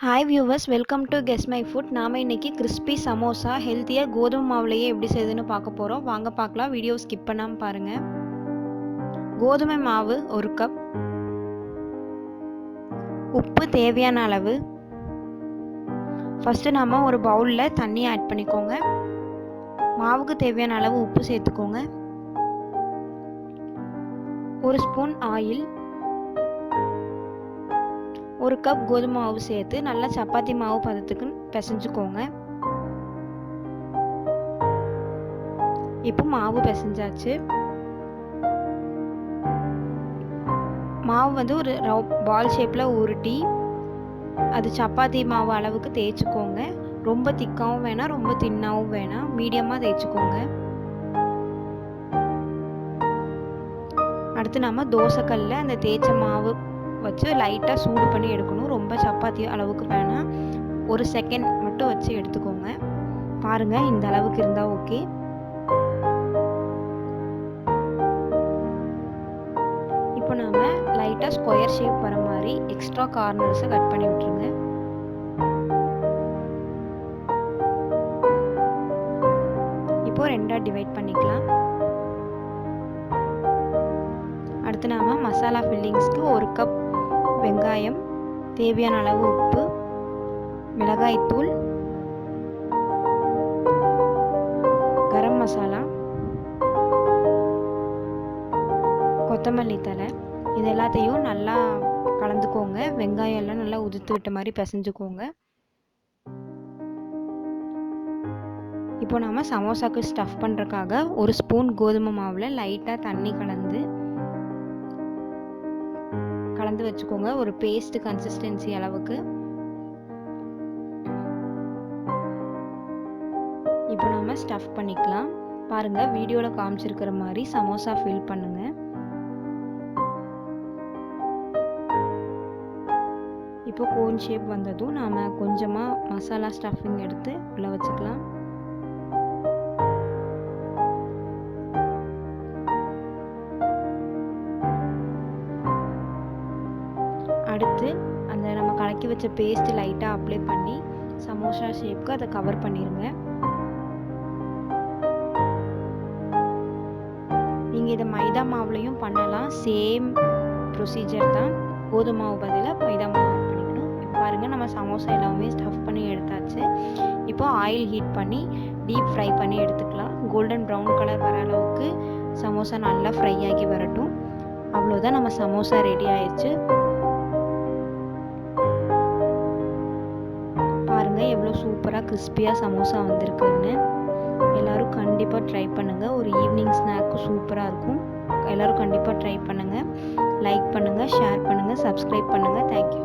Hi viewers, welcome to guess my foot. நாம் இன்றைக்கி crispy samosa ஹெல்த்தியாக கோதுமை மாவுலையே எப்படி செய்யுதுன்னு பார்க்க போகிறோம். வாங்க பார்க்கலாம். வீடியோ ஸ்கிப் பண்ணாமல் பாருங்கள். கோதுமை மாவு 1 கப், உப்பு தேவையான அளவு. ஃபஸ்ட்டு நம்ம ஒரு பவுலில் தண்ணி ஆட் பண்ணிக்கோங்க. மாவுக்கு தேவையான அளவு உப்பு சேர்த்துக்கோங்க. 1 ஸ்பூன் ஆயில், 1 கப் கோதுமை மாவு சேர்த்து நல்லா சப்பாத்தி மாவு பதத்துக்கு பிசைஞ்சுக்கோங்க. இப்போ மாவு பிசைஞ்சாச்சு. மாவு ஒரு பால் ஷேப்பில் உருட்டி அது சப்பாத்தி மாவு அளவுக்கு தேய்ச்சிக்கோங்க. ரொம்ப திக்காகவும் வேணாம், ரொம்ப தின்னாகவும் வேணாம், மீடியமாக தேய்ச்சிக்கோங்க. அடுத்து நம்ம தோசைக்கல்லில் அந்த தேய்ச்ச மாவு வச்சு லைட்டாக சூடு பண்ணி எடுக்கணும். ரொம்ப சப்பாத்தி அளவுக்கு வேணாம், 1 செகண்ட் மட்டும் வச்சு எடுத்துக்கோங்க. பாருங்கள், இந்த அளவுக்கு இருந்தால் ஓகே. இப்போ நாம் லைட்டாக ஸ்கொயர் ஷேப் வர மாதிரி எக்ஸ்ட்ரா கார்னர்ஸை கட் பண்ணி விட்டுருங்க. இப்போ 2ஆக டிவைட் பண்ணிக்கலாம். அடுத்து நாம் மசாலா ஃபில்லிங்ஸ்க்கு 1 கப் வெங்காயம், தேவையான அளவு உப்பு, மிளகாய்த்தூள், கரம் மசாலா, கொத்தமல்லி தழை, இது எல்லாத்தையும் நல்லா கலந்துக்கோங்க. வெங்காயம் எல்லாம் நல்லா உதிர்த்து விட்ட மாதிரி பிசைஞ்சுக்கோங்க. இப்போ நாம் சமோசாக்கு ஸ்டஃப் பண்ணுறதுக்காக 1 ஸ்பூன் கோதுமை மாவில் லைட்டாக தண்ணி கலந்து வச்சுக்கோங்க. ஒரு பேஸ்ட் கன்சிஸ்டன்சி அளவுக்கு. இப்போ நம்ம ஸ்டஃப் பண்ணிக்கலாம். பாருங்க, வீடியோவில் காமிச்சிருக்கிற மாதிரி சமோசா ஃபில் பண்ணுங்க. இப்போ கோன் ஷேப் வந்ததும் நாம் கொஞ்சமாக மசாலா ஸ்டஃபிங் எடுத்து உள்ள வச்சுக்கலாம். அடுத்து அந்த நம்ம கலக்கி வச்ச பேஸ்ட் லைட்டாக அப்ளை பண்ணி சமோசா ஷேப்க்கு அதை கவர் பண்ணிடுங்க. நீங்கள் இதை மைதா மாவுலையும் பண்ணலாம். சேம் ப்ரொசீஜர் தான். கோதுமை மாவு பதிலாக மைதா மாவு ஆட் பண்ணிக்கணும். இப்போ பாருங்கள், நம்ம சமோசா எல்லாமே ஸ்டஃப் பண்ணி எடுத்தாச்சு. இப்போ ஆயில் ஹீட் பண்ணி டீப் ஃப்ரை பண்ணி எடுத்துக்கலாம். கோல்டன் ப்ரௌன் கலர் வர அளவுக்கு சமோசா நல்லா ஃப்ரை ஆகி வரட்டும். அவ்வளோதான், நம்ம சமோசா ரெடி ஆயிடுச்சு. பாருங்கள், எவ்வளோ சூப்பராக கிறிஸ்பியாக சமோசா வந்திருக்குன்னு. எல்லோரும் கண்டிப்பாக ட்ரை பண்ணுங்கள். ஒரு ஈவினிங் ஸ்நாக்கு சூப்பராக இருக்கும். எல்லோரும் கண்டிப்பாக ட்ரை பண்ணுங்கள். லைக் பண்ணுங்கள், ஷேர் பண்ணுங்கள், சப்ஸ்கிரைப் பண்ணுங்கள். தேங்க்யூ.